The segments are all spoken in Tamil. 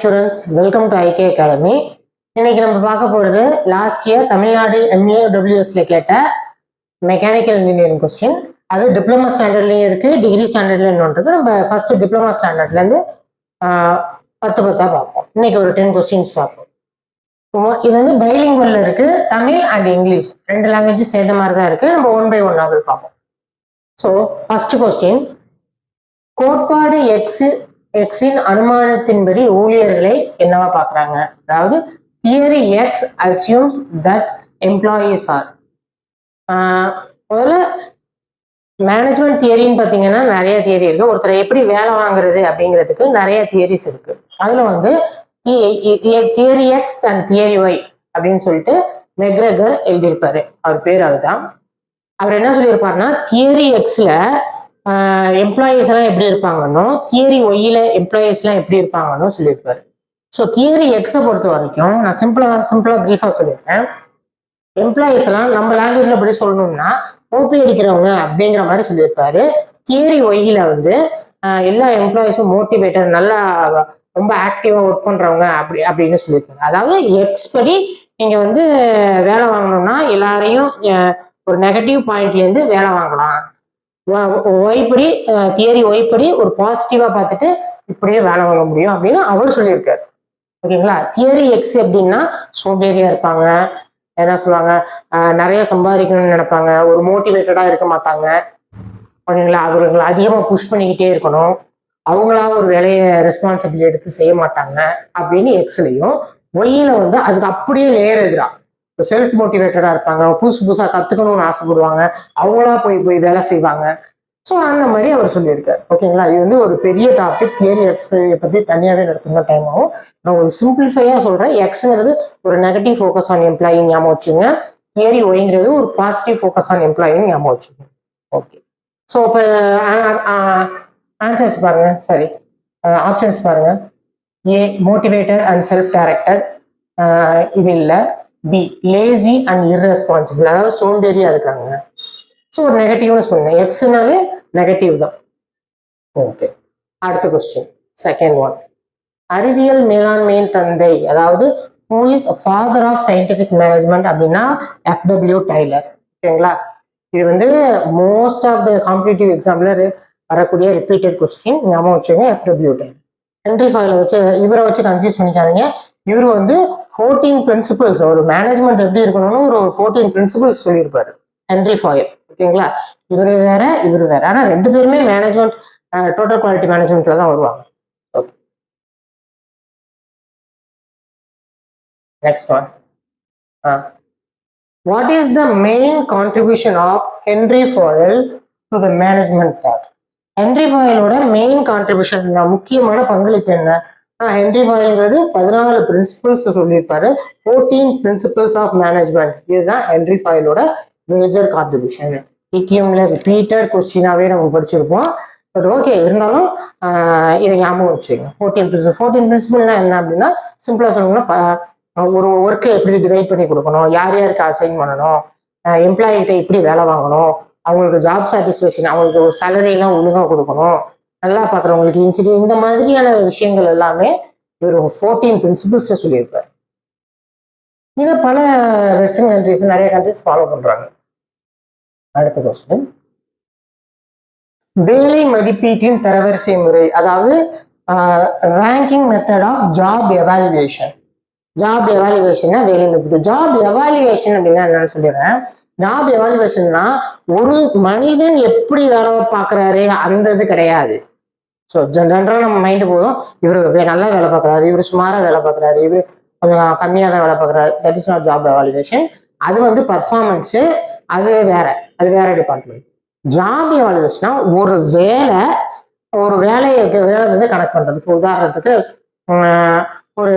Students, welcome to I K academy. இன்னைக்கு நம்ம பார்க்க போகிறது லாஸ்ட் இயர் தமிழ்நாடு MAWSல கேட்ட மெக்கானிக்கல் இன்ஜினியரிங் கொஸ்டின். அது டிப்ளமா ஸ்டாண்டர்ட்லையும் இருக்கு, டிகிரி ஸ்டாண்டர்ட்லையும் ஒன்று இருக்கு. நம்ம ஃபர்ஸ்ட் டிப்ளமா ஸ்டாண்டர்ட்லேருந்து 10 பார்ப்போம். இன்னைக்கு ஒரு 10 கொஸ்டின்ஸ் பார்ப்போம். இது வந்து பைலிங்குவல்ல இருக்கு, தமிழ் அண்ட் இங்கிலீஷ் 2 லாங்குவேஜும் சேர்ந்த மாதிரி தான் இருக்கு. நம்ம 1 by 1 பார்ப்போம். ஸோ ஃபர்ஸ்ட் கொஸ்டின், கோட்பாடு எக்ஸின் அனுமானத்தின்படி ஊழியர்களை என்னவா பார்க்குறாங்க? அதாவது theory X assumes that employees are. முதல்ல மேனேஜ்மெண்ட் தியரின்னு பார்த்தீங்கன்னா நிறைய தியரி இருக்கு. ஒருத்தரை எப்படி வேலை வாங்குறது அப்படிங்கிறதுக்கு நிறைய தியரிஸ் இருக்கு. அதுல வந்து theory X and theory Y அப்படின்னு சொல்லிட்டு மெக்ரெகர் எழுதியிருப்பாரு. அவர் பேர் அதுதான். அவர் என்ன சொல்லியிருப்பாருன்னா, தியரி எக்ஸ்ல எம்ப்ளாயீஸ் எல்லாம் எப்படி இருப்பாங்கன்னோ, தியரி ஒய்ல எம்ப்ளாயீஸ் எல்லாம் எப்படி இருப்பாங்கன்னு சொல்லியிருப்பாரு. ஸோ தியரி எக்ஸை பொறுத்த வரைக்கும் நான் சிம்பிளா பிரீஃபா சொல்லியிருக்கேன். எம்ப்ளாயீஸ் எல்லாம் நம்ம லாங்குவேஜ்ல எப்படி சொல்லணும்னா ஓபி அடிக்கிறவங்க அப்படிங்கிற மாதிரி சொல்லியிருப்பாரு. தியரி ஒய்ல வந்து எல்லா எம்ப்ளாயீஸும் மோட்டிவேட்டர், நல்லா ரொம்ப ஆக்டிவா ஒர்க் பண்றவங்க அப்படின்னு சொல்லியிருப்பாரு. அதாவது எக்ஸ் படி நீங்க வந்து வேலை வாங்கணும்னா எல்லாரையும் ஒரு நெகட்டிவ் பாயிண்ட்ல இருந்து வேலை வாங்கலாம். ஒய்படி தியரி ஒய்படி ஒரு பாசிட்டிவா பார்த்துட்டு இப்படியே வேலை வாங்க முடியும் அப்படின்னு அவர் சொல்லியிருக்காரு. ஓகேங்களா? தியரி எக்ஸ் எப்படின்னா சோம்பேறியா இருப்பாங்க, என்ன சொல்லுவாங்க, நிறைய சம்பாதிக்கணும்னு நினைப்பாங்க, ஒரு மோட்டிவேட்டடா இருக்க மாட்டாங்க. ஓகேங்களா? அவர்களை அதிகமா புஷ் பண்ணிக்கிட்டே இருக்கணும், அவங்களா ஒரு வேலையை ரெஸ்பான்சிபிலிட்டி எடுத்து செய்ய மாட்டாங்க அப்படின்னு எக்ஸ்லையும். ஒய்யில வந்து அதுக்கு அப்படியே நேர் எதிரா செல்ஃப் மோட்டிவேட்டடா இருப்பாங்க, புதுசா கத்துக்கணும்னு ஆசைப்படுவாங்க, அவங்களா போய் வேலை செய்வாங்க. ஸோ அந்த மாதிரி அவர் சொல்லியிருக்காரு. ஓகேங்களா? இது வந்து ஒரு பெரிய டாபிக். தியரி எக்ஸ் பத்தி தனியாவே நடத்தும் டைம் ஆகும். நான் ஒரு சிம்பிளிஃபையா சொல்றேன். எக்ஸ்ங்கிறது ஒரு நெகட்டிவ் ஃபோக்கஸ் ஆன் எம்ப்ளாயி ஞாபகம் வச்சுங்க, தியரி ஒய்ங்கிறது ஒரு பாசிட்டிவ் ஃபோக்கஸ் ஆன் எம்ப்ளாயின்னு ஞாபகம் வச்சுங்க. ஓகே. ஸோ இப்போ ஆன்சர்ஸ் பாருங்க, சாரி ஆப்ஷன்ஸ் பாருங்க. ஏ மோட்டிவேட்டட் அண்ட் செல்ஃப் டைரக்டட், இது இல்லை. பி லேசி அண்ட் இர்ரெஸ்பான்சிபிள், அதாவது சோம்பேறியா இருக்காங்க. ஸோ ஒரு நெகட்டிவ்னு சொன்னேன், எக்ஸ்னாலே நெகட்டிவ் தான். ஓகே. அடுத்த கொஸ்டின், செகண்ட் ஒன். அறிவியல் மேலாண்மையின் தந்தை, அதாவது who is father of scientific management அப்படின்னா FW டைலர். ஓகேங்களா? இது வந்து மோஸ்ட் ஆஃப் த காம்படிட்டிவ் எக்ஸாம்ல வரக்கூடிய ரிப்பீட்டட் கொஸ்டின். ஞாபகம் வச்சுங்க, FW டைலர். ஹென்ரி ஃபாயிலை வச்சு இவரை வச்சு கன்ஃபியூஸ் பண்ணிக்காதீங்க. இவர் வந்து 14 பிரின்சிபல்ஸ், ஒரு மேனேஜ்மெண்ட் எப்படி இருக்கணும்னு ஒரு 14 பிரின்சிபல்ஸ் சொல்லியிருப்பாரு ஹென்ரி ஃபாயில். ஓகேங்களா? இவர் வேற இவர் வேற, ஆனா 2 பேருமே மேனேஜ்மெண்ட், டோட்டல் குவாலிட்டி மேனேஜ்மெண்ட்ல தான் வருவாங்க. Okay. Next one. What is the main contribution of Henri Fayol to the management thought? Henri ஃபாயிலோட மெயின் கான்ட்ரிபியூஷன், முக்கியமான பங்களிப்பு என்ன? ஹென்ரி ஃபாயில்ங்கிறது 14 பிரின்சிபல்ஸ் சொல்லியிருப்பாரு. 14 பிரின்சிபல்ஸ் ஆஃப் மேனேஜ்மெண்ட், இதுதான் ஹென்ரி ஃபாயிலோட மேஜர் கான்ட்ரிபியூஷன். இக்கியம்ல ரிப்பீட்டட் கொஸ்டினாவே நம்ம படிச்சிருப்போம். பட் ஓகே, இருந்தாலும் இதை ஞாபகம் வச்சுக்கோங்க. 14 பிரின்சிபல்னா என்ன அப்படின்னா, சிம்பிளா சொல்லணும்னா ஒரு ஒர்க்கை எப்படி டிவைட் பண்ணி கொடுக்கணும், யார் யாருக்கு அசைன் பண்ணணும், எம்ப்ளாயிகிட்ட எப்படி வேலை வாங்கணும், அவங்களுக்கு ஜாப் சாட்டிஸ்ஃபேக்ஷன், அவங்களுக்கு ஒரு சேலரி எல்லாம் ஒழுங்காக கொடுக்கணும், நல்லா பார்க்குறவங்களுக்கு இன்சிடென்ட், இந்த மாதிரியான விஷயங்கள் எல்லாமே ஒரு 14 பிரின்சிபல்ஸ் சொல்லியிருப்பார். இதை பல வெஸ்டர்ன் கண்ட்ரிஸ், நிறைய கண்ட்ரிஸ் ஃபாலோ பண்றாங்க. அடுத்த கொஸ்டின், வேலை மதிப்பீட்டின் தரவரிசை முறை, அதாவது ranking method of job evaluation. Job எவாலுவேஷன்னா வேலை மதிப்பீடு. ஜாப் எவாலுவேஷன் அப்படின்னா என்னன்னு சொல்லிடுறேன். ஜாப் எவாலுவேஷன்னா ஒரு மனிதன் எப்படி வேலை பார்க்குறாரு அந்த இது கிடையாது. ஸோ ஜென்ரலாக நம்ம மைண்டு போதும், இவர் நல்லா வேலை பார்க்குறாரு, இவர் சுமாராக வேலை பார்க்குறாரு, இவர் கொஞ்சம் கம்மியாக தான் வேலை பார்க்குறாரு. That is not job evaluation. அது வந்து பர்ஃபார்மன்ஸு, அது வேற டிபார்ட்மெண்ட். ஜாப் எவாலுவேஷனா ஒரு வேலையை வந்து கனெக்ட் பண்றது. இப்போ உதாரணத்துக்கு ஒரு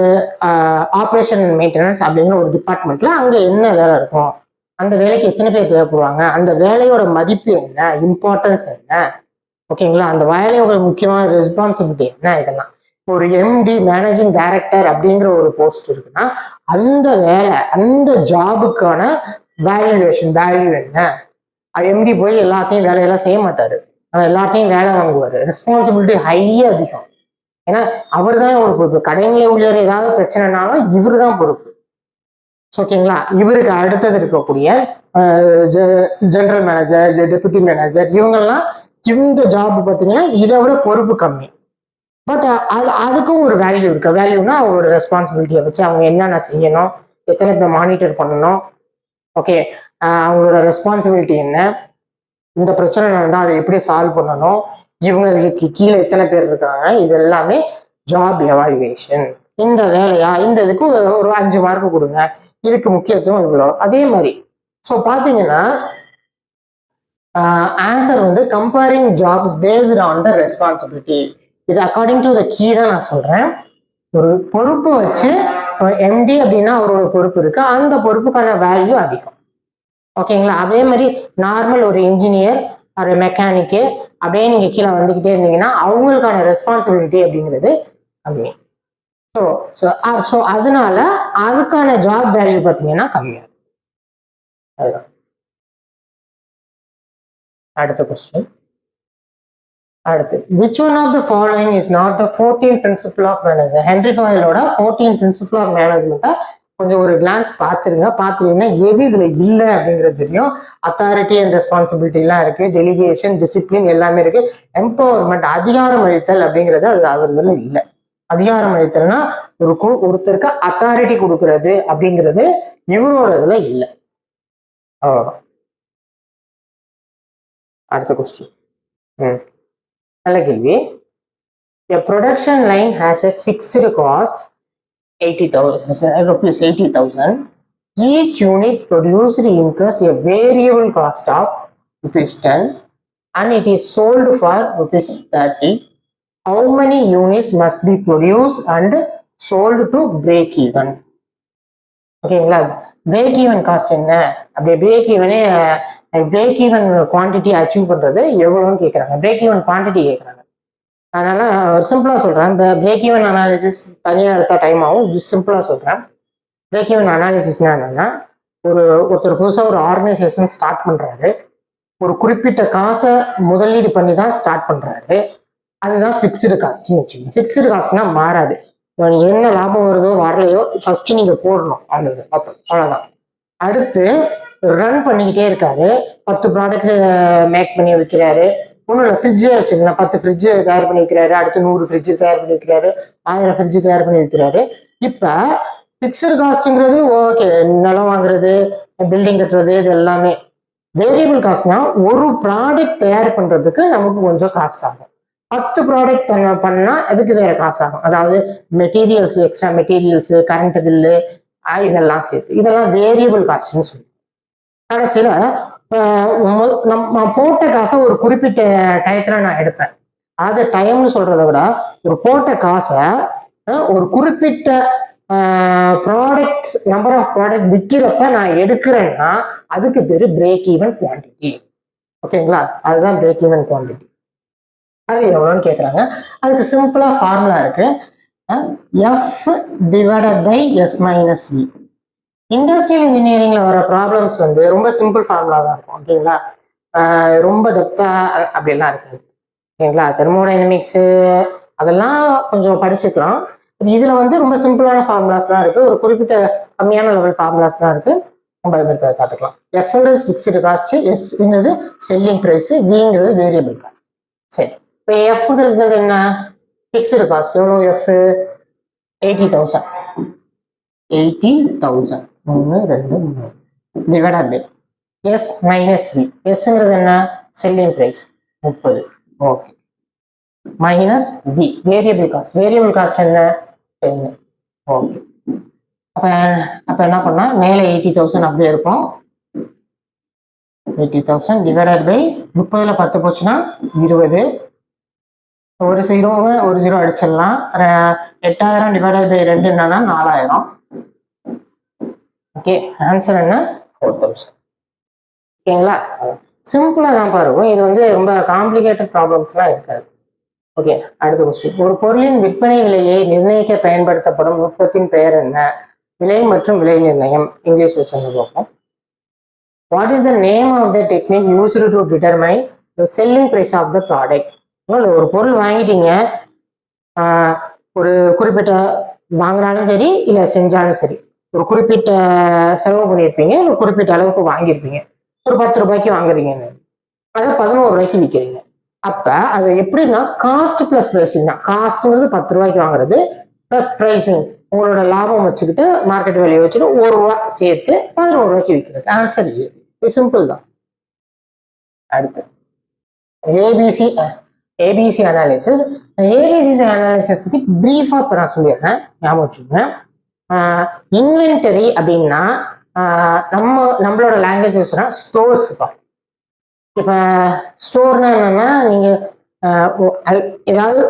ஆப்ரேஷன் மெயின்டெனன்ஸ் அப்படிங்கிற ஒரு டிபார்ட்மெண்ட்ல அங்க என்ன வேலை இருக்கும், அந்த வேலைக்கு எத்தனை பேர் தேவைப்படுவாங்க, அந்த வேலையோட மதிப்பு என்ன, இம்பார்ட்டன்ஸ் என்ன, ஓகேங்களா, அந்த வேலையோட முக்கியமான ரெஸ்பான்சிபிலிட்டி என்ன, இதெல்லாம். ஒரு MD மேனேஜிங் டைரக்டர் அப்படிங்கிற ஒரு போஸ்ட் இருக்குன்னா அந்த வேலை, அந்த ஜாபுக்கான வேல்யூ என்ன. MD போய் எல்லாத்தையும் வேலையெல்லாம் செய்ய மாட்டாரு, ஆனால் எல்லாத்தையும் வேலை வாங்குவாரு. ரெஸ்பான்சிபிலிட்டி அதிகம். ஏன்னா அவர் தான் ஒரு பொறுப்பு. கடைநிலை ஊழியர் ஏதாவது பிரச்சனைனாலும் இவரு தான் பொறுப்பு. ஓகேங்களா? இவருக்கு அடுத்தது இருக்கக்கூடிய ஜெனரல் மேனேஜர், டெபுட்டி மேனேஜர், இவங்கெல்லாம் இந்த ஜாப் பார்த்தீங்கன்னா இதை விட பொறுப்பு கம்மி. பட் அதுக்கும் ஒரு வேல்யூ இருக்கு. வேல்யூனா அவங்களோட ரெஸ்பான்சிபிலிட்டியை வச்சு அவங்க என்னென்ன செய்யணும், எத்தனை பேர் மானிட்டர் பண்ணணும், ஓகே, அவங்களோட ரெஸ்பான்சிபிலிட்டி என்ன, இந்த பிரச்சனை நடந்தால் அதை எப்படி சால்வ் பண்ணணும், இவங்களுக்கு கீழே எத்தனை பேர் இருக்காங்க, இது எல்லாமே ஜாப் எவாலுவேஷன். இந்த வேலையா, இந்த இதுக்கு ஒரு 5 மார்க் கொடுங்க, இதுக்கு முக்கியத்துவம் இவ்வளோ. அதே மாதிரி ஸோ பார்த்தீங்கன்னா ஆன்சர் வந்து comparing jobs based on the responsibility. இது அக்கார்டிங் டு த கீ தான் நான் சொல்றேன். ஒரு பொறுப்பு வச்சு எம்டி அப்படின்னா அவரோட பொறுப்பு இருக்கு, அந்த பொறுப்புக்கான வேல்யூ அதிகம். ஓகேங்களா? அதே மாதிரி நார்மல் ஒரு இன்ஜினியர் ஒரு மெக்கானிக்கு அப்படியே நீங்க கீழே வந்துகிட்டே இருந்தீங்கன்னா அவங்களுக்கான ரெஸ்பான்சிபிலிட்டி அப்படிங்கிறது கம்மி. ஸோ அதனால அதுக்கான ஜாப் வேல்யூ பார்த்தீங்கன்னா கம்மியா. அதுதான் அடுத்த கொஸ்டின். அடுத்து, which one of the following is not the 14 principle of management? Henri ஃபாயிலோட 14 பிரின்சிபல் ஆஃப் மேனேஜ்மெண்ட்டை கொஞ்சம் ஒரு கிளான்ஸ் பார்த்துருங்க. பார்த்துட்டீங்கன்னா எது இதுல இல்லை அப்படிங்கிறது தெரியும். அத்தாரிட்டி அண்ட் ரெஸ்பான்சிபிலிட்டிலாம் இருக்கு, டெலிகேஷன், டிசிப்ளின் எல்லாமே இருக்கு. எம்பவர்மெண்ட், அதிகாரம் அளித்தல் அப்படிங்கிறது அது அவர்துல இல்லை. அதிகாரம் அளித்தல்னா ஒருத்தருக்கு அத்தாரிட்டி கொடுக்கறது அப்படிங்கிறது இவரோட இதுல இல்லை. அவ்வளோதான். அடுத்த கொஸ்டின். நல்ல கேள்வி. A production line has a fixed cost 80,000 rupees. 80,000. Each unit produced incurs a variable cost of rupees 10 and it is sold for rupees 30. How many units must be produced and sold to break even? ஓகேங்களா? பிரேக் ஈவன் காஸ்ட் என்ன, அப்படி பிரேக் ஈவன் குவான்டிட்டி அச்சீவ் பண்றது எவ்வளோன்னு கேட்குறாங்க. பிரேக் ஈவன் குவான்டிட்டி கேட்குறாங்க. அதனால சிம்பிளா சொல்றேன். இந்த பிரேக் ஈவன் அனாலிசிஸ் தனியாக எடுத்தா டைம் ஆகும். சிம்பிளா சொல்றேன். பிரேக் ஈவன் அனாலிசிஸ்னா என்னன்னா, ஒருத்தர் புதுசாக ஒரு ஆர்கனைசேஷன் ஸ்டார்ட் பண்றாரு, ஒரு குறிப்பிட்ட காசை முதலீடு பண்ணி தான் ஸ்டார்ட் பண்றாரு. அதுதான் ஃபிக்ஸ்டு காஸ்ட்னு வச்சுக்கோங்க. ஃபிக்ஸ்டு காஸ்ட்னா மாறாது. என்ன லாபம் வருதோ வரலையோ ஃபர்ஸ்ட் நீங்க போடணும், அவ்வளவுதான். அடுத்து ரன் பண்ணிக்கிட்டே இருக்காரு. 10 ப்ராடக்ட் மேக் பண்ணி வைக்கிறாரு. ஒன்றும் இல்லை, ஃப்ரிட்ஜே வச்சுக்கலாம். 10 ஃப்ரிட்ஜ் தயார் பண்ணி வைக்கிறாரு. அடுத்து 100 ஃப்ரிட்ஜ் தயார் பண்ணி வைக்கிறாரு. 1000 ஃப்ரிட்ஜ் தயார் பண்ணி வைக்கிறாரு. இப்ப ஃபிக்ஸ்டு காஸ்ட்ங்கிறது ஓகே, நிலம் வாங்குறது, பில்டிங் கட்டுறது, இது எல்லாமே. வேரியபிள் காஸ்ட்னா ஒரு ப்ராடக்ட் தயார் பண்றதுக்கு நமக்கு கொஞ்சம் காசு ஆகும். 10 ப்ராடக்ட் பண்ணா அதுக்கு வேற காசு ஆகும். அதாவது materials, extra materials, current bill, இதெல்லாம் சேர்த்து, இதெல்லாம் வேரியபிள் காஸ்ட்னு சொல்லி. கடைசியில நம்ம போட்ட காசை ஒரு குறிப்பிட்ட டயத்துல நான் எடுப்பேன். அது டைம்னு சொல்றதை விட ஒரு போட்ட காசை ஒரு குறிப்பிட்ட ப்ராடக்ட்ஸ், நம்பர் ஆஃப் ப்ராடக்ட் விற்கிறப்ப நான் எடுக்கிறேன்னா அதுக்கு பேரு பிரேக் ஈவன் குவான்டிட்டி. ஓகேங்களா? அதுதான் பிரேக் ஈவன் குவான்டிட்டி. அது எவ்வளோன்னு கேட்குறாங்க. அதுக்கு சிம்பிளா ஃபார்முலா இருக்கு. F divided by S minus V. Industrial இன்ஜினியரிங்ல வர ப்ராப்ளம்ஸ் வந்து ரொம்ப சிம்பிள் ஃபார்முலா தான் இருக்கும். ஓகேங்களா? ரொம்ப டெப்தா அப்படிலாம் இருக்காது. ஓகேங்களா? தெர்மோடைனமிக்ஸு அதெல்லாம் கொஞ்சம் படிச்சுக்கலாம். இதுல வந்து ரொம்ப சிம்பிளான ஃபார்முலாஸ் தான் இருக்கு. ஒரு குறிப்பிட்ட கம்மியான லெவல் ஃபார்முலாஸ் தான் இருக்கு. நம்ம பார்த்துக்கலாம். எஃப்ங்கிறது ஃபிக்ஸ்டு காஸ்ட், எஸ்ங்கிறது செல்லிங் ப்ரைஸ், விங்கிறது வேரியபிள் காஸ்ட். சரி, இப்போ எஃப்ங்கிறது என்ன? Fixed cost. எவ்வளோ F? 80,000. 80,000 3 2 3 divided by S minus V. எஸ்ங்கிறது என்ன? Selling price 30. Okay. Minus V variable cost. Variable cost என்ன? 10. ஓகே. அப்ப என்ன பண்ணா மேலே 80,000 அப்படியே இருக்கும். 80,000 டிவைடட் பை 30ல 10 போச்சுன்னா 20. ஒரு 0 அடிச்சிடலாம். 8,000 டிவைடட் பை 2 என்னன்னா 4,000. ஓகே, ஆன்சர் என்ன? 4,000. ஓகேங்களா? சிம்பிளா தான் பாருங்க. இது வந்து ரொம்ப காம்ப்ளிகேட்டட் ப்ராப்ளம்ஸ்லாம் இருக்காது. ஓகே, அடுத்த கொஸ்டின். ஒரு பொருளின் விற்பனை விலையை நிர்ணயிக்க பயன்படுத்தப்படும் நுட்பத்தின் பெயர் என்ன? விலை மற்றும் விலை நிர்ணயம். இங்கிலீஷ் வெர்ஷன்ல பார்ப்போம். What is the name of the technique used to determine the selling price of the product? ஒரு பொருள் வாங்கிட்டீங்க, ஒரு குறிப்பிட்ட வாங்கினாலும் சரி இல்லை செஞ்சாலும் சரி ஒரு குறிப்பிட்ட செலவு பண்ணியிருப்பீங்க இல்லை குறிப்பிட்ட அளவுக்கு வாங்கியிருப்பீங்க. ஒரு 10 ரூபாய்க்கு வாங்குறீங்கன்னு அதை 11 ரூபாய்க்கு விற்கிறீங்க. அப்ப அது எப்படின்னா காஸ்ட் பிளஸ் பிரைசிங் தான். காஸ்ட்ங்கிறது 10 ரூபாய்க்கு வாங்குறது பிளஸ் பிரைசிங் உங்களோட லாபம் வச்சுக்கிட்டு மார்க்கெட் வேல்யூ வச்சுட்டு 1 ரூபா சேர்த்து 11 ரூபாய்க்கு விற்கிறது. ஆன்சர் இது சிம்பிள் தான். அடுத்து ABC ABC analysis. ABC analysis பத்தி பிரீஃபா இப்போ நான் சொல்லிடுறேன், ஞாபகம் வச்சுக்கோங்க. இன்வென்டரி அப்படின்னா நம்மளோட லாங்குவேஜ் சொன்னா ஸ்டோர்ஸ். இப்போ ஸ்டோர்னா என்னன்னா நீங்க ஏதாவது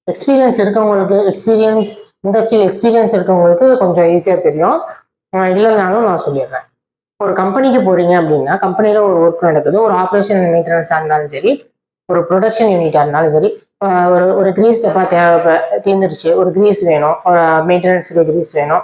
எக்ஸ்பீரியன்ஸ் இருக்கவங்களுக்கு, இண்டஸ்ட்ரியல் எக்ஸ்பீரியன்ஸ் இருக்கவங்களுக்கு கொஞ்சம் ஈஸியாக தெரியும். இல்லைனாலும் நான் சொல்லிடுறேன். ஒரு கம்பெனிக்கு போறீங்க அப்படின்னா கம்பெனியில் ஒரு ஒர்க் நடக்குது, ஒரு ஆப்ரேஷன் மெயின்டெனன்ஸாக இருந்தாலும் சரி, ஒரு ப்ரொடக்ஷன் யூனிட்டாக இருந்தாலும் சரி. ஒரு கிரீஸ் டப்பா தீர்ந்துருச்சு, ஒரு கிரீஸ் வேணும், மெயின்டெனன்ஸுக்கு கிரீஸ் வேணும்,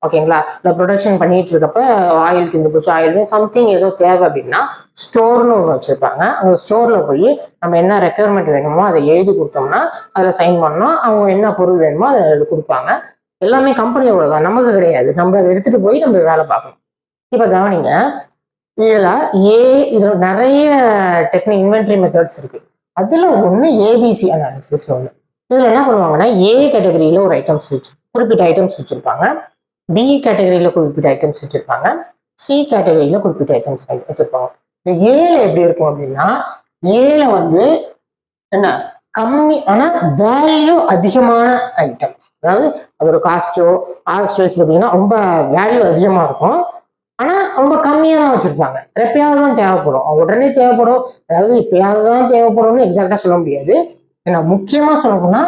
ஓகேங்களா. இல்லை ப்ரொடக்ஷன் பண்ணிட்டு இருக்கப்ப ஆயில் தீர்ந்து போச்சு, ஆயில் சம்திங் ஏதோ தேவை அப்படின்னா ஸ்டோர்னு ஒன்று வச்சுருப்பாங்க. அந்த ஸ்டோரில் போய் நம்ம என்ன ரெக்குயர்மெண்ட் வேணுமோ அதை எழுதி கொடுத்தோம்னா அதில் சைன் பண்ணோம். அவங்க என்ன பொருள் வேணுமோ அதை எழுதி கொடுப்பாங்க. எல்லாமே கம்பெனியோட தான், நமக்கு கிடையாது. நம்ம அதை எடுத்துகிட்டு போய் நம்ம வேலை பார்க்கணும். இப்போ கவனிங்க, இதுல நிறைய இன்வென்ட்ரி மெத்தட்ஸ் இருக்கு. அதுல ஒண்ணு ஏபிசி அனாலிசிஸ் ஒண்ணு. இதுல என்ன பண்ணுவாங்கன்னா ஏ கேட்டகரியில ஒரு ஐட்டம்ஸ் குறிப்பிட்ட ஐட்டம்ஸ் வச்சிருப்பாங்க, பி கேட்டகரியில குறிப்பிட்ட ஐட்டம்ஸ் வச்சிருப்பாங்க, சி கேட்டகரியில குறிப்பிட்ட ஐட்டம்ஸ் வச்சிருப்பாங்க. இந்த ஏல எப்படி இருக்கும் அப்படின்னா ஏல வந்து என்ன கம்மி ஆனா வேல்யூ அதிகமான ஐட்டம்ஸ், அதாவது அதோட காஸ்டோ ஆர்ஸ்டைல்ஸ் பார்த்தீங்கன்னா ரொம்ப வேல்யூ அதிகமா இருக்கும். ஆனா ரொம்ப கம்மியா தான் வச்சிருப்பாங்க. எப்பயாவது தான் தேவைப்படும், உடனே தேவைப்படும், அதாவது எப்பயாவது தான் தேவைப்படும்னு எக்ஸாக்டா சொல்ல முடியாது. ஏன்னா முக்கியமா சொல்லணும்னா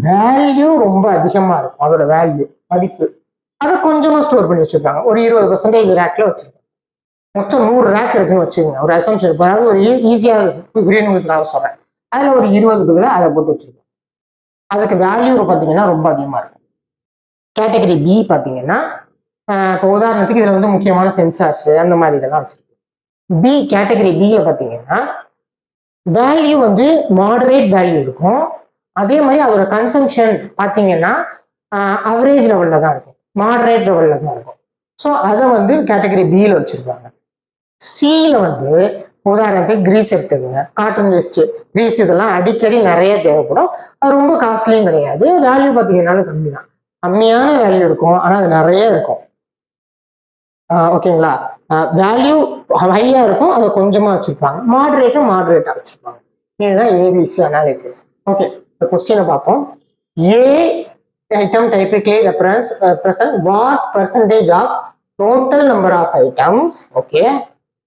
வேல்யூ ரொம்ப அதிகமா இருக்கும், அதோட வேல்யூ மதிப்பு. அதை கொஞ்சமா ஸ்டோர் பண்ணி வச்சிருப்பாங்க. ஒரு 20% ரேக்ல வச்சிருப்பாங்க. மொத்தம் 100 ரேக் இருக்குன்னு வச்சுக்கோங்க, ஒரு அசம்ஷன். அதாவது ஒரு ஈஸியா புரியணுங்கிறதுக்காக சொல்றேன். அதுல ஒரு 20 பதிலாக அதை போட்டு வச்சிருப்பாங்க. அதுக்கு வேல்யூ பார்த்தீங்கன்னா ரொம்ப அதிகமா இருக்கும். கேட்டகரி பி பார்த்தீங்கன்னா இப்போ உதாரணத்துக்கு இதுல வந்து முக்கியமான சென்சார்ஸ் அந்த மாதிரி இதெல்லாம் வச்சிருக்கு. பி கேட்டகரி பில பார்த்தீங்கன்னா வேல்யூ வந்து மாடரேட் வேல்யூ இருக்கும். அதே மாதிரி அதோட கன்சம்ஷன் பார்த்தீங்கன்னா அவரேஜ் லெவல்ல தான் இருக்கும், மாடரேட் லெவல்ல தான் இருக்கும். ஸோ அதை வந்து கேட்டகரி பில வச்சிருப்பாங்க. சில வந்து உதாரணத்துக்கு கிரீஸ் எடுத்துக்கோங்க, காட்டன் வேஸ்ட் கிரீஸ் இதெல்லாம் அடிக்கடி நிறைய தேவைப்படும். அது ரொம்ப காஸ்ட்லியும் கிடையாது, வேல்யூ பார்த்தீங்கன்னாலும் கம்மி தான். கம்மியான வேல்யூ இருக்கும் ஆனா அது நிறைய இருக்கும், ஓகேங்களா. வேல்யூ ஹையா இருக்கும், அதை கொஞ்சமா வச்சிருப்பாங்க. மாடரேட்டா வச்சிருப்பாங்க. இதுதான் ஏபிசி அனாலிசிஸ். ஓகே, இந்த கொஸ்டினை பார்ப்போம். ஏ item typically represent what percentage of total number of items, okay,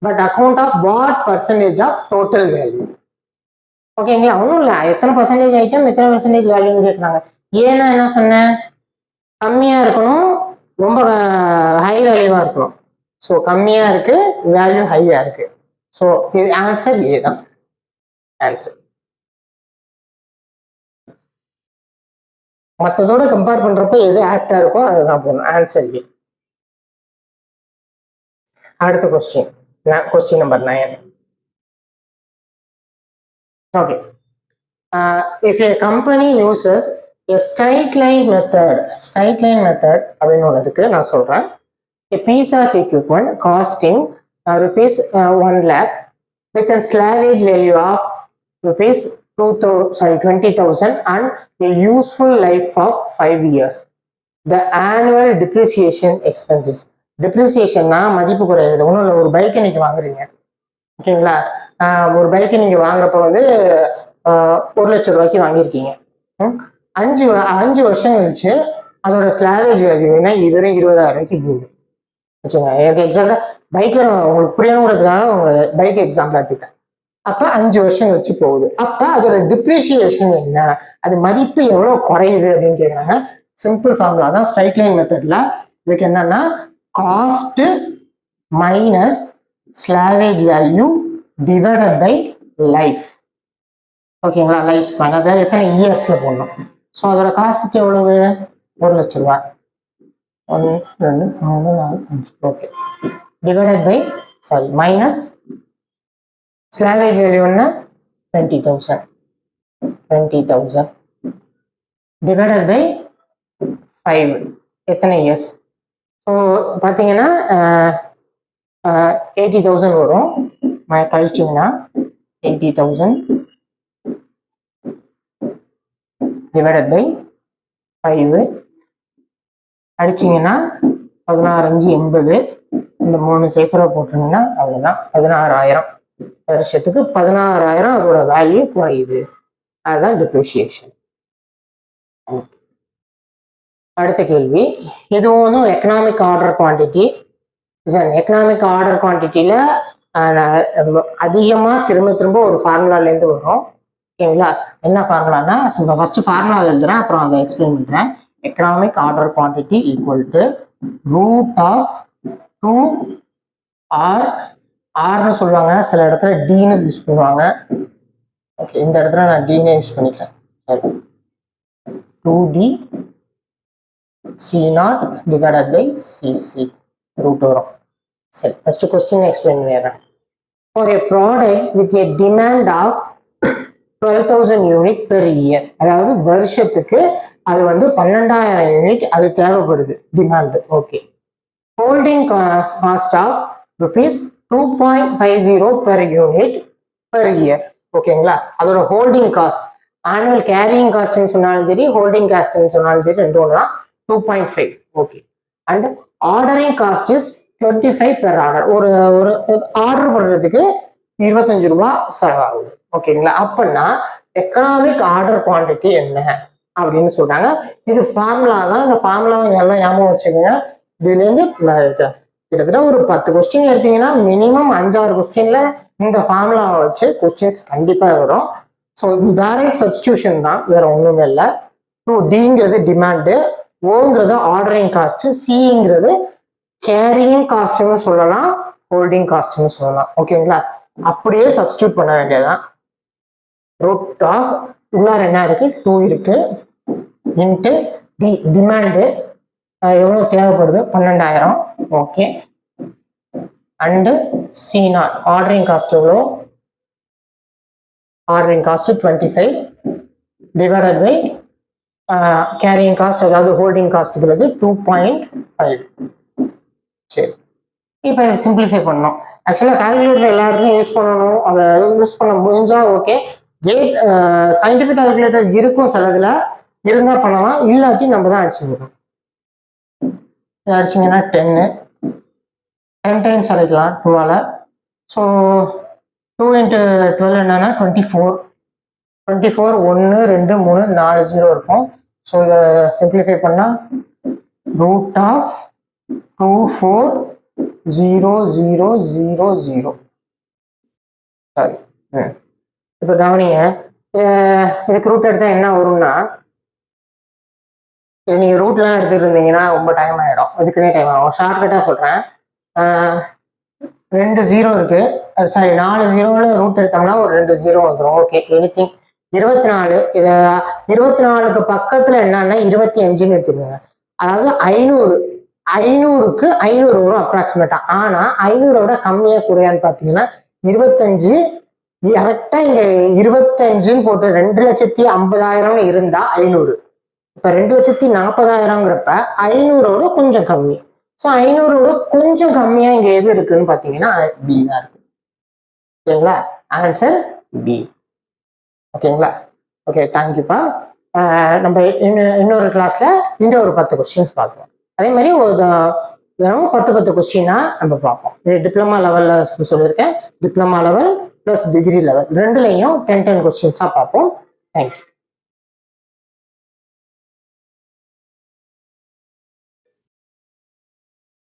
but account of what percentage of total value. ஓகேங்களா, ஒன்றும் இல்லை, எத்தனை பர்சன்டேஜ் ஐட்டம் எத்தனை பர்சன்டேஜ் வேல்யூன்னு கேட்குறாங்க. ஏன்னா என்ன சொன்னேன், கம்மியா இருக்கணும், ரொம்ப ஹை வேல்யூவா இருக்கணும். ஸோ கம்மியா இருக்கு, வேல்யூ ஹையா இருக்கு. ஸோ இது ஆன்சர் ஏ தான் ஆன்சர். மற்றதோட கம்பேர் பண்றப்ப எது ஆப்டா இருக்கோ அதுதான் போகணும், ஆன்சர் ஏ. அடுத்த question number 9. Okay, if a company uses a straight line method அப்படின்னு ஒன்று இருக்கு, நான் சொல்றேன். A piece of equipment costing rupees 1 lakh with a salvage value of rupees 20,000 and a useful life of 5 years. The annual depreciation expenses. Depreciation மதிப்பு குறையிறது ஒன்றும் இல்லை. ஒரு பைக்கை நீங்க வாங்குறீங்க, ஓகேங்களா. ஒரு பைக்கை நீங்க வாங்குறப்ப வந்து 1 லட்சம் ரூபாய்க்கு வாங்கியிருக்கீங்க. 5 வருஷம் கழிச்சு அதோட ஸ்லாவேஜ் வேல்யூனா இதுவரை 20,000 ரூபாய்க்கு போகுது வச்சுங்க. எனக்கு எக்ஸாம்பிளா பைக்கை உங்களுக்கு புரியணுங்கிறதுக்காக உங்களுக்கு பைக் எக்ஸாம்பிள் எடுத்துட்டேன். அப்ப 5 வருஷம் கழிச்சு போகுது. அப்ப அதோட டிப்ரிசியேஷன் என்ன, அது மதிப்பு எவ்வளவு குறையுது அப்படின்னு கேட்குறாங்க. சிம்பிள் ஃபார்முலா தான் ஸ்ட்ரைட் லைன் மெத்தட்ல. இதுக்கு என்னன்னா cost minus salvage value divided by life, ஓகேங்களா. லைஃப் ஸ்பேன், அதாவது எத்தனை இயர்ஸ்ல போடணும். ஸோ அதோட காஸ்ட் எவ்வளவு, 1 லட்சம் ரூபாய். 1, 2, 3, 4, 5, okay, divided by minus salvage வேல்யூன்னா 20,000. டிவைடட் பை 5 எத்தனை இயர்ஸ்? ஸோ பார்த்தீங்கன்னா 80,000 வரும். கழிச்சிங்கன்னா 80,000 டிவைடட் பை 5 அடிச்சிங்கன்னா 16,580. இந்த 3 சேஃபராக போட்டிருந்தீங்கன்னா அவ்வளோதான் 16,000 வருஷத்துக்கு 16,000 அதோட வேல்யூ குறையுது. அதுதான் டிப்ரிசியேஷன். அடுத்த கேள்வி, இதுவும் economic order quantity. Economic order குவான்டிட்டியில் அதிகமாக திரும்ப ஒரு ஃபார்முலாலேருந்து வரும். ஓகேங்களா? என்ன ஃபார்முலானா ஃபர்ஸ்ட் ஃபார்முலா எழுதுறேன், அப்புறம் அதை எக்ஸ்பிளைன் பண்ணுறேன். Economic order quantity equal to root of 2R. ஆர்னு சொல்லுவாங்க, சில இடத்துல டின்னு யூஸ் பண்ணுவாங்க. ஓகே, இந்த இடத்துல நான் டின்னு யூஸ் பண்ணிக்கிறேன். சரி, 2D C0 divided by CC root வரும். சரி, ஃபர்ஸ்ட் கொஸ்டின் எக்ஸ்பிளைன் பண்ணிடுறேன். For a product with a demand of 12,000 unit per year, அதாவது வருஷத்துக்கு அது 12,000 யூனிட் அது தேவைப்படுது demand. Okay, holding cost of ₹2.50 per unit per year. ஓகேங்களா? அதோட ஹோல்டிங் காஸ்ட், ஆனுவல் கேரியிங் காஸ்ட்னு சொன்னாலும் சரி, ஹோல்டிங் காஸ்ட்னு சொன்னாலும் சரி, ரெண்டும் தான் 2.5. Okay, and ordering cost is 25 per order. ஒரு ஆர்டர் பண்றதுக்கு 25 ரூபாய் செலவாகுது. ஓகேங்களா? அப்படின்னா எக்கனாமிக் ஆர்டர் குவான்டிட்டி என்ன அப்படின்னு சொல்றாங்க. இது ஃபார்முலா தான். இந்த ஃபார்முலாவை எல்லாம் ஞாபகம் வச்சுக்கோங்க. இதுல இருந்து கிட்டத்தட்ட ஒரு 10 கொஸ்டின் எடுத்தீங்கன்னா மினிமம் 5-6 கொஸ்டின்ல இந்த ஃபார்முலாவை வச்சு கொஸ்டின்ஸ் கண்டிப்பா வரும். ஸோ டைரக்ட் சப்ஸ்டியூஷன் தான், வேற ஒண்ணுமே இல்லை. டிங்கிறது டிமாண்டு, ஓங்கிறது ஆர்டரிங் காஸ்ட், சிங்கிறது கேரியிங் காஸ்ட்னு சொல்லலாம், ஹோல்டிங் காஸ்ட்னு சொல்லலாம். ஓகேங்களா? அப்படியே சப்ஸ்டியூட் பண்ண வேண்டியதான். ரூட் ஆஃப் உள்ளார என்ன இருக்கு, 2 இருக்கு, இன்ட்டு டி டிமாண்டு எவ்வளோ தேவைப்படுது, 12,000. Okay, and C0 ordering cost எவ்வளோ, ordering cost 25 divided by carrying cost, அதாவது ஹோல்டிங் காஸ்ட்டுங்கிறது 2.5. சரி, இப்போ இதை சிம்பிளிஃபை பண்ணணும். ஆக்சுவலாக கால்குலேட்டர் எல்லா இடத்துலையும் யூஸ் பண்ணணும், அதை யூஸ் பண்ண முடிஞ்சா ஓகே. கேட் சயின்டிஃபிக் கால்குலேட்டர் இருக்கும், சிலதுல இருந்தால் பண்ணலாம், இல்லாட்டி நம்ம தான் அடிச்சுக்கணும். இதை அடிச்சிங்கன்னா 10 டைம்ஸ் அடிக்கலாம் 2ஆல். ஸோ 2 × 12 என்னன்னா 24. 1 2 3 4 0 இருக்கும். ஸோ இதை சிம்பிளிஃபை பண்ணால் ரூட் ஆஃப் 240000. சாரி, இப்போ கவனிங்க, இதுக்கு ரூட் எடுத்தா என்ன வரும்னா, நீங்க ரூட்லாம் எடுத்துட்டு இருந்தீங்கன்னா ரொம்ப டைம் ஆகிடும், அதுக்குன்னே டைம் ஆகும். ஷார்ட்கட்டாக சொல்கிறேன், 2 0 இருக்கு, சாரி 4 0ல ரூட் எடுத்தோம்னா ஒரு 2 0 வந்துடும். Okay, anything 24. இதை 24க்கு பக்கத்தில் என்னன்னா 25ன்னு எடுத்துக்கோங்க. அதாவது 500க்கு 500 வரும் அப்ராக்சிமேட்டா. ஆனால் 500 கம்மியாக கூடையான்னு பார்த்தீங்கன்னா 25. கரெக்டா இங்க 25ன்னு போட்டு 2,50,000 இருந்தா 500. இப்ப 2,40,000ங்கிறப்ப 500 கொஞ்சம் கம்மி. ஸோ 500 கொஞ்சம் கம்மியா இங்க எது இருக்குன்னு பாத்தீங்கன்னா பி தான் இருக்கு. ஓகேங்களா? Answer B. ஓகேங்களா? ஓகே, தேங்க்யூப்பா. நம்ம இன்னொரு கிளாஸ்ல இன்னொரு 10 கொஸ்டின்ஸ் பார்க்கலாம். அதே மாதிரி ஒரு 10 கொஸ்டினா நம்ம பார்ப்போம். டிப்ளமா லெவல்ல சொல்லியிருக்கேன். Diploma level plus degree level ரெண்டுலையும் 10 கொஸ்டின்ஸா பார்ப்போம். தேங்க்யூ.